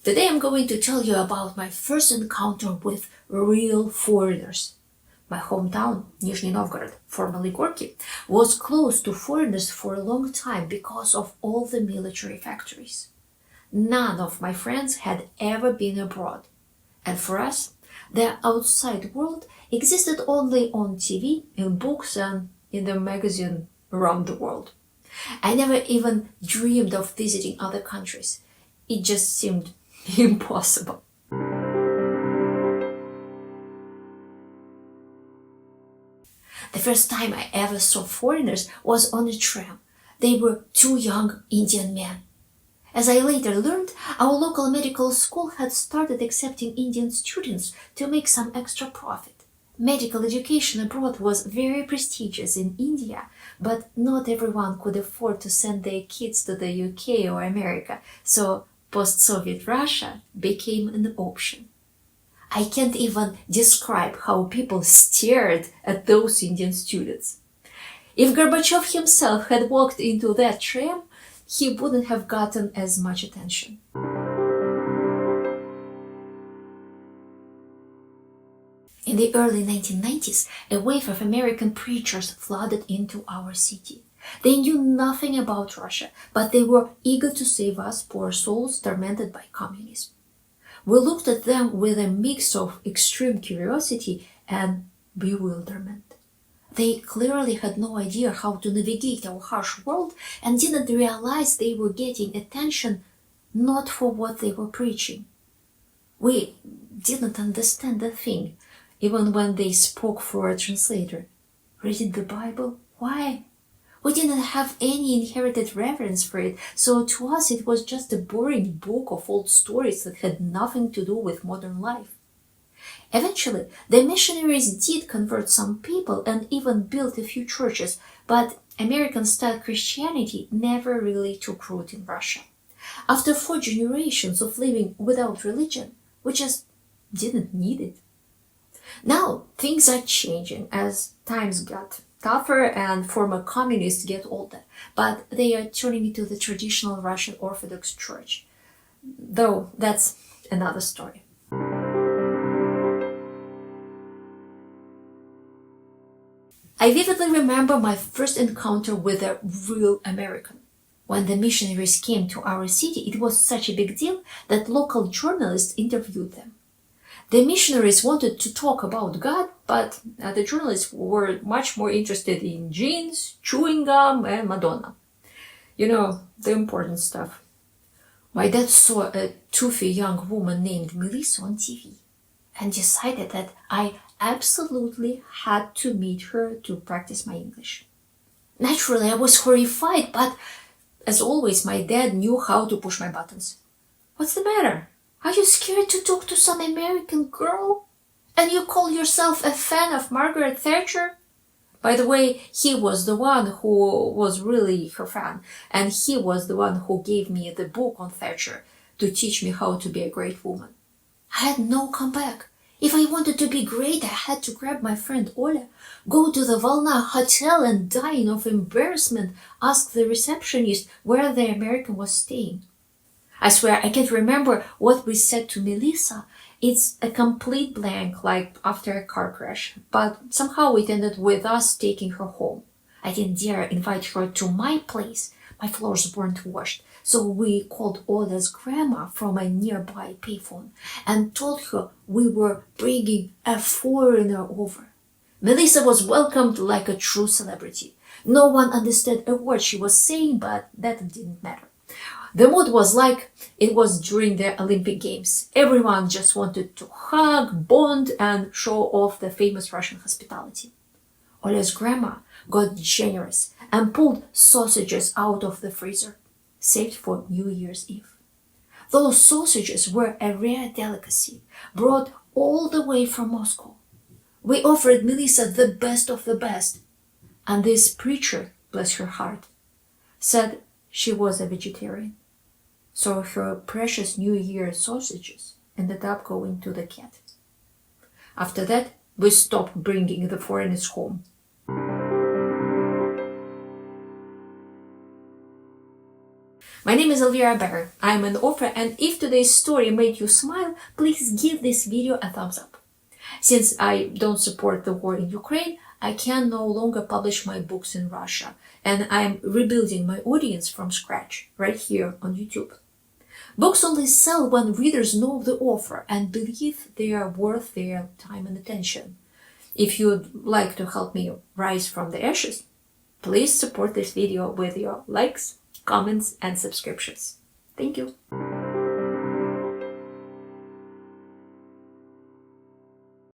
Today I'm going to tell you about my first encounter with real foreigners. My hometown, Nizhny Novgorod, formerly Gorky, was closed to foreigners for a long time because of all the military factories. None of my friends had ever been abroad, and for us, the outside world existed only on TV, in books, and in the magazine around the world. I never even dreamed of visiting other countries. It just seemed impossible. The first time I ever saw foreigners was on a tram. They were two young Indian men. As I later learned, our local medical school had started accepting Indian students to make some extra profit. Medical education abroad was very prestigious in India, but not everyone could afford to send their kids to the UK or America, so post-Soviet Russia became an option. I can't even describe how people stared at those Indian students. If Gorbachev himself had walked into that tram, he wouldn't have gotten as much attention. In the early 1990s, a wave of American preachers flooded into our city. They knew nothing about Russia, but they were eager to save us poor souls tormented by communism. We looked at them with a mix of extreme curiosity and bewilderment. They clearly had no idea how to navigate our harsh world and didn't realize they were getting attention not for what they were preaching. We didn't understand a thing, even when they spoke for a translator. Reading the Bible? Why? We didn't have any inherited reverence for it, so to us it was just a boring book of old stories that had nothing to do with modern life. Eventually, the missionaries did convert some people and even built a few churches, but American-style Christianity never really took root in Russia. After 4 generations of living without religion, we just didn't need it. Now, things are changing as times got tougher and former communists get older, but they are turning into the traditional Russian Orthodox Church. Though that's another story. I vividly remember my first encounter with a real American. When the missionaries came to our city, it was such a big deal that local journalists interviewed them. The missionaries wanted to talk about God, but the journalists were much more interested in jeans, chewing gum, and Madonna. You know, the important stuff. My dad saw a toothy young woman named Melissa on TV and decided that I absolutely had to meet her to practice my English. Naturally, I was horrified, but as always, my dad knew how to push my buttons. What's the matter? Are you scared to talk to some American girl? And you call yourself a fan of Margaret Thatcher? By the way, he was the one who was really her fan, and he was the one who gave me the book on Thatcher to teach me how to be a great woman. I had no comeback. If I wanted to be great, I had to grab my friend Oля, go to the Volna hotel and, dying of embarrassment, ask the receptionist where the American was staying. I swear I can't remember what we said to Melissa. It's a complete blank, like after a car crash, but somehow it ended with us taking her home. I didn't dare invite her to my place. My floors weren't washed, so we called Ola's grandma from a nearby payphone and told her we were bringing a foreigner over. Melissa was welcomed like a true celebrity. No one understood a word she was saying, but that didn't matter. The mood was like it was during the Olympic Games. Everyone just wanted to hug, bond, and show off the famous Russian hospitality. Ola's grandma got generous and pulled sausages out of the freezer, saved for New Year's Eve. Those sausages were a rare delicacy, brought all the way from Moscow. We offered Melissa the best of the best, and this preacher, bless her heart, said she was a vegetarian. So her precious New Year sausages ended up going to the cat. After that, we stopped bringing the foreigners home. My name is Elvira Baer. I'm an author, and if today's story made you smile, please give this video a thumbs up. Since I don't support the war in Ukraine, I can no longer publish my books in Russia, and I'm rebuilding my audience from scratch right here on YouTube. Books only sell when readers know the author and believe they are worth their time and attention. If you'd like to help me rise from the ashes, please support this video with your likes, comments, and subscriptions. Thank you.